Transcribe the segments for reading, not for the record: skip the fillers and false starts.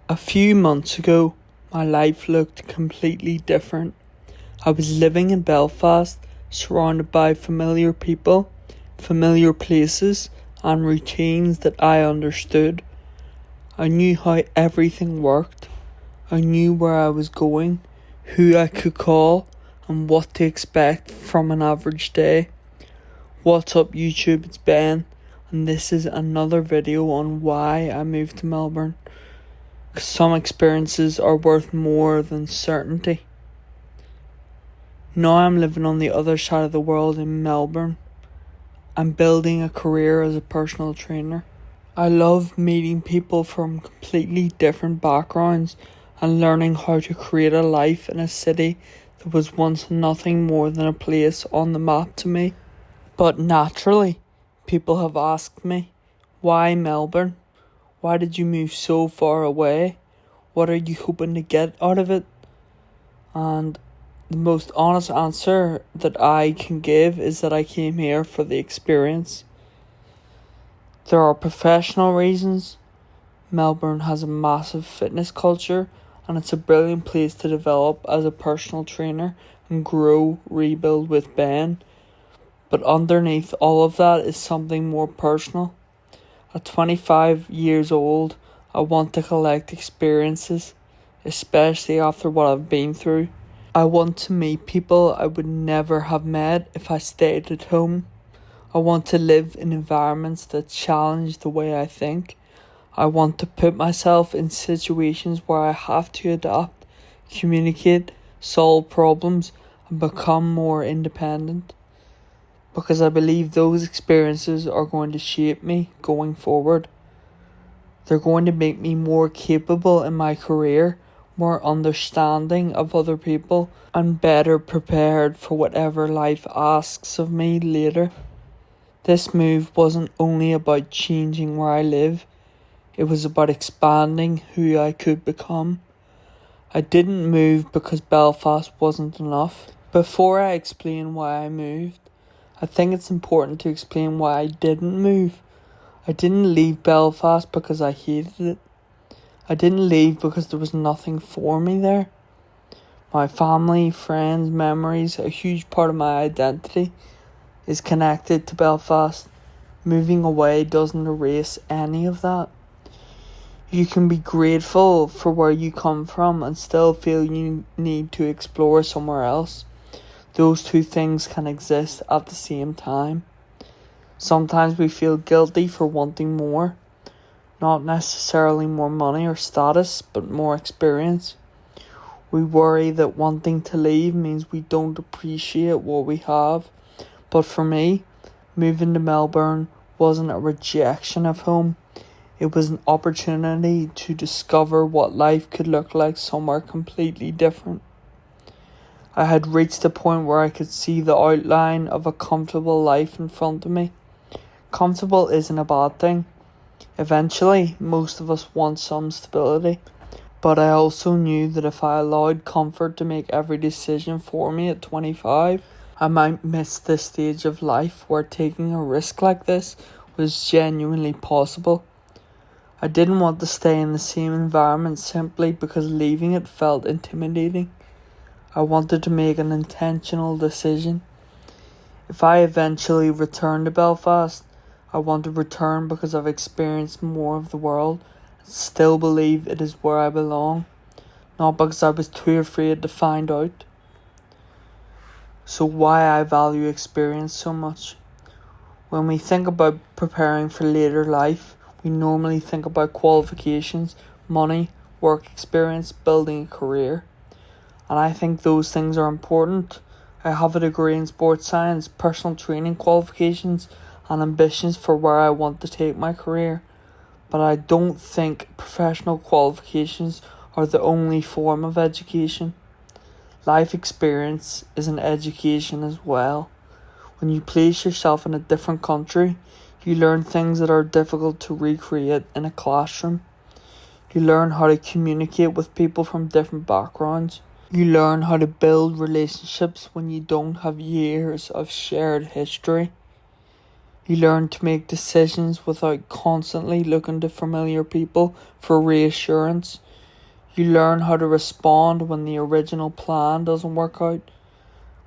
A few months ago, my life looked completely different. I was living in Belfast, surrounded by familiar people, familiar places, and routines that I understood. I knew how everything worked. I knew where I was going, who I could call, and what to expect from an average day. What's up, YouTube? It's Ben, and this is another video on why I moved to Melbourne. Some experiences are worth more than certainty. Now I'm living on the other side of the world in Melbourne. I'm building a career as a personal trainer. I love meeting people from completely different backgrounds and learning how to create a life in a city that was once nothing more than a place on the map to me. But naturally, people have asked me, why Melbourne? Why did you move so far away? What are you hoping to get out of it? And the most honest answer that I can give is that I came here for the experience. There are professional reasons. Melbourne has a massive fitness culture and it's a brilliant place to develop as a personal trainer and grow, rebuild with Ben. But underneath all of that is something more personal. At 25 years old, I want to collect experiences, especially after what I've been through. I want to meet people I would never have met if I stayed at home. I want to live in environments that challenge the way I think. I want to put myself in situations where I have to adapt, communicate, solve problems, and become more independent. Because I believe those experiences are going to shape me going forward. They're going to make me more capable in my career, more understanding of other people, and better prepared for whatever life asks of me later. This move wasn't only about changing where I live, it was about expanding who I could become. I didn't move because Belfast wasn't enough. Before I explain why I moved, I think it's important to explain why I didn't move. I didn't leave Belfast because I hated it. I didn't leave because there was nothing for me there. My family, friends, memories, a huge part of my identity is connected to Belfast. Moving away doesn't erase any of that. You can be grateful for where you come from and still feel you need to explore somewhere else. Those two things can exist at the same time. Sometimes we feel guilty for wanting more. Not necessarily more money or status, but more experience. We worry that wanting to leave means we don't appreciate what we have. But for me, moving to Melbourne wasn't a rejection of home. It was an opportunity to discover what life could look like somewhere completely different. I had reached a point where I could see the outline of a comfortable life in front of me. Comfortable isn't a bad thing. Eventually, most of us want some stability. But I also knew that if I allowed comfort to make every decision for me at 25, I might miss this stage of life where taking a risk like this was genuinely possible. I didn't want to stay in the same environment simply because leaving it felt intimidating. I wanted to make an intentional decision. If I eventually return to Belfast, I want to return because I've experienced more of the world and still believe it is where I belong, not because I was too afraid to find out. So why I value experience so much? When we think about preparing for later life, we normally think about qualifications, money, work experience, building a career. And I think those things are important. I have a degree in sports science, personal training qualifications, and ambitions for where I want to take my career. But I don't think professional qualifications are the only form of education. Life experience is an education as well. When you place yourself in a different country, you learn things that are difficult to recreate in a classroom. You learn how to communicate with people from different backgrounds. You learn how to build relationships when you don't have years of shared history. You learn to make decisions without constantly looking to familiar people for reassurance. You learn how to respond when the original plan doesn't work out.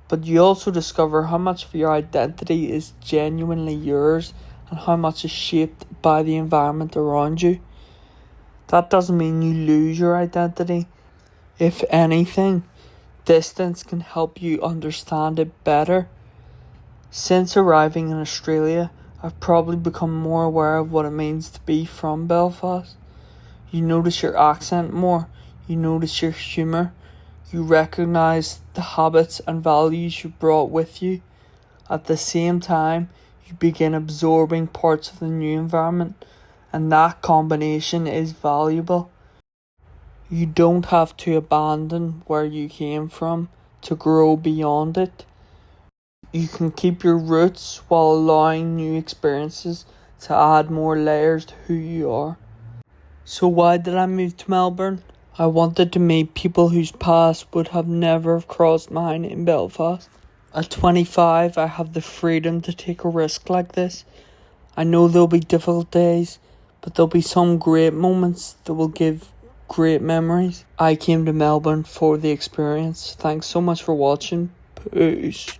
But you also discover how much of your identity is genuinely yours and how much is shaped by the environment around you. That doesn't mean you lose your identity. If anything, distance can help you understand it better. Since arriving in Australia, I've probably become more aware of what it means to be from Belfast. You notice your accent more. You notice your humour. You recognise the habits and values you brought with you. At the same time, you begin absorbing parts of the new environment, and that combination is valuable. You don't have to abandon where you came from to grow beyond it. You can keep your roots while allowing new experiences to add more layers to who you are. So why did I move to Melbourne? I wanted to meet people whose past would have never crossed mine in Belfast. At 25, I have the freedom to take a risk like this. I know there'll be difficult days, but there'll be some great moments that will give great memories. I came to Melbourne for the experience. Thanks so much for watching. Peace.